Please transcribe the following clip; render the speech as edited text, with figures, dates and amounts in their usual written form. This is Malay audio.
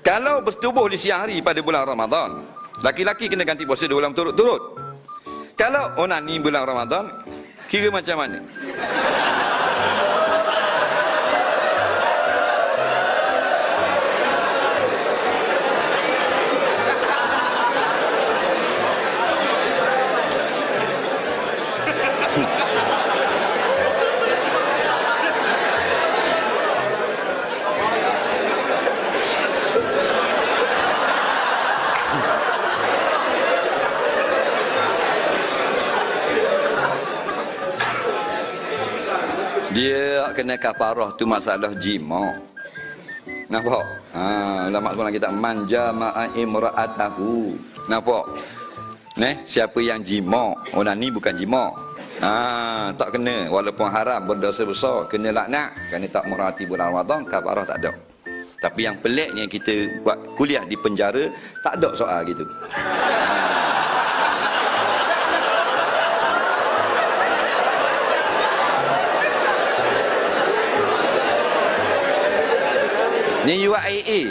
Kalau bersetubuh di siang hari pada bulan Ramadan, laki-laki kena ganti puasa 2 bulan turut-turut. Kalau onani bulan Ramadan, kira macam mana? Dia kena kafarah tu masalah jima. Nampak? Ulama sekolah kita manja ma'a imra'atahu. Nampak? Siapa yang jima, orang ni bukan jima. Tak kena, walaupun haram berdosa besar, kena laknat kerana tak merhati bulan Ramadan, kafarah tak ada. Tapi yang peliknya kita buat kuliah di penjara, tak ada soal gitu. Ni UAE.